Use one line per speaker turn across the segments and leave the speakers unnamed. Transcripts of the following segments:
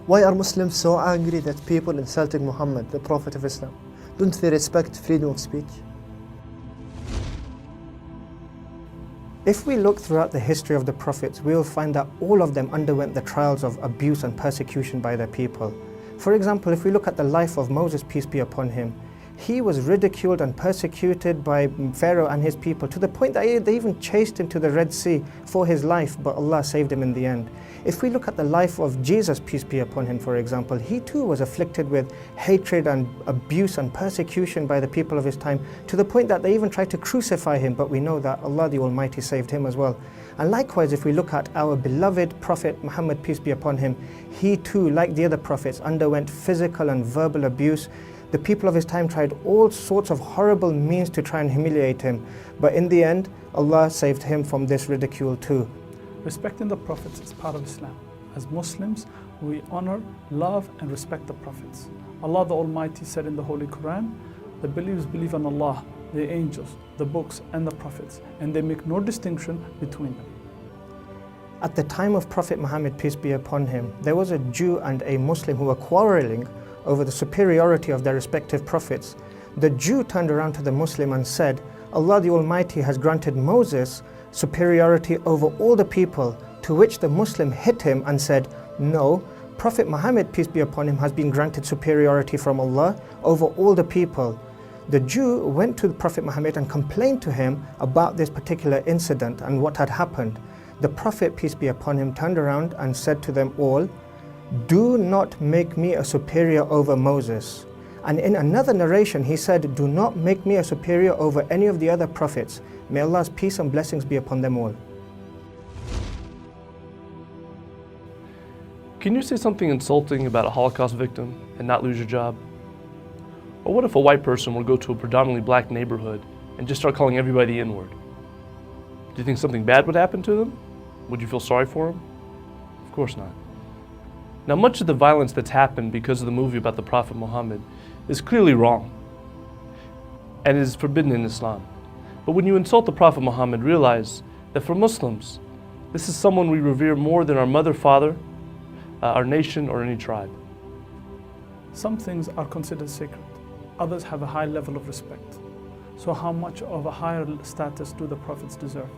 Why are Muslims so angry that people insulting Muhammad, the Prophet of Islam? Don't they respect freedom of speech? If we look throughout the history of the prophets, we will find that all of them underwent the trials of abuse and persecution by their people. For example, if we look at the life of Moses, peace be upon him, he was ridiculed and persecuted by Pharaoh and his people to the point that they even chased him to the Red Sea for his life, but Allah saved him in the end. If we look at the life of Jesus, peace be upon him, for example, he too was afflicted with hatred and abuse and persecution by the people of his time to the point that they even tried to crucify him, but we know that Allah the Almighty saved him as well. And likewise, if we look at our beloved Prophet Muhammad, peace be upon him, he too, like the other prophets, underwent physical and verbal abuse. The people of his time tried all sorts of horrible means to try and humiliate him, but in the end, Allah saved him from this ridicule too.
Respecting the prophets is part of Islam. As Muslims, we honor, love and respect the prophets. Allah the Almighty said in the Holy Quran, the believers believe in Allah, the angels, the books and the prophets, and they make no distinction between them.
At the time of Prophet Muhammad, peace be upon him, there was a Jew and a Muslim who were quarreling over the superiority of their respective prophets. The Jew turned around to the Muslim and said, Allah the Almighty has granted Moses superiority over all the people, to which the Muslim hit him and said, no, Prophet Muhammad, peace be upon him, has been granted superiority from Allah over all the people. The Jew went to the Prophet Muhammad and complained to him about this particular incident and what had happened. The Prophet, peace be upon him, turned around and said to them all, do not make me a superior over Moses. And in another narration he said, do not make me a superior over any of the other prophets. May Allah's peace and blessings be upon them all.
Can you say something insulting about a Holocaust victim and not lose your job? Or what if a white person were to go to a predominantly black neighborhood and just start calling everybody the N-word? Do you think something bad would happen to them? Would you feel sorry for them? Of course not. Now, much of the violence that's happened because of the movie about the Prophet Muhammad is clearly wrong and is forbidden in Islam. But when you insult the Prophet Muhammad, realize that for Muslims, this is someone we revere more than our mother, father, our nation, or any tribe.
Some things are considered sacred. Others have a high level of respect. So how much of a higher status do the prophets deserve?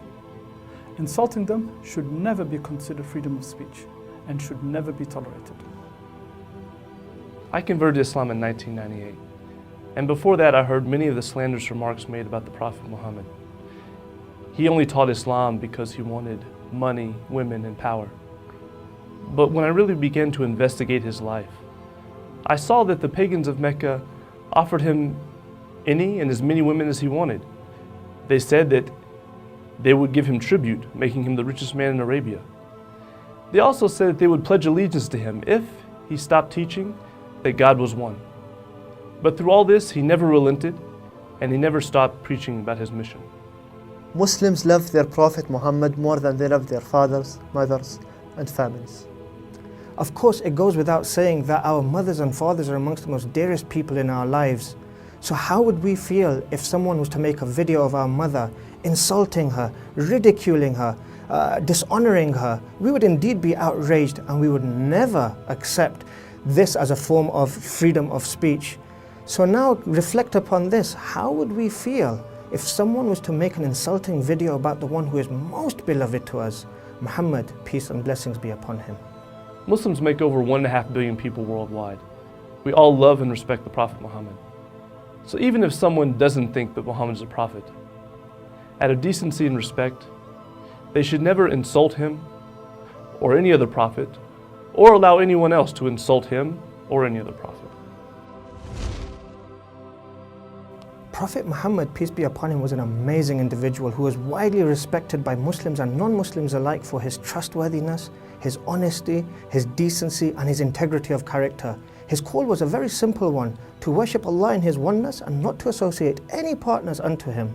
Insulting them should never be considered freedom of speech and should never be tolerated.
I converted to Islam in 1998, and before that I heard many of the slanderous remarks made about the Prophet Muhammad. He only taught Islam because he wanted money, women, and power. But when I really began to investigate his life, I saw that the pagans of Mecca offered him any and as many women as he wanted. They said that they would give him tribute, making him the richest man in Arabia. They also said that they would pledge allegiance to him if he stopped teaching that God was one. But through all this, he never relented and he never stopped preaching about his mission.
Muslims love their Prophet Muhammad more than they love their fathers, mothers, and families. Of course, it goes without saying that our mothers and fathers are amongst the most dearest people in our lives. So how would we feel if someone was to make a video of our mother, insulting her, ridiculing her, dishonoring her? We would indeed be outraged, and we would never accept this as a form of freedom of speech. So now reflect upon this. How would we feel if someone was to make an insulting video about the one who is most beloved to us, Muhammad, peace and blessings be upon him?
Muslims make over 1.5 billion people worldwide. We all love and respect the Prophet Muhammad. So even if someone doesn't think that Muhammad is a prophet, out of decency and respect, they should never insult him or any other prophet, or allow anyone else to insult him or any other prophet.
Prophet Muhammad, peace be upon him, was an amazing individual who was widely respected by Muslims and non-Muslims alike for his trustworthiness, his honesty, his decency, and his integrity of character. His call was a very simple one: to worship Allah in His oneness and not to associate any partners unto Him.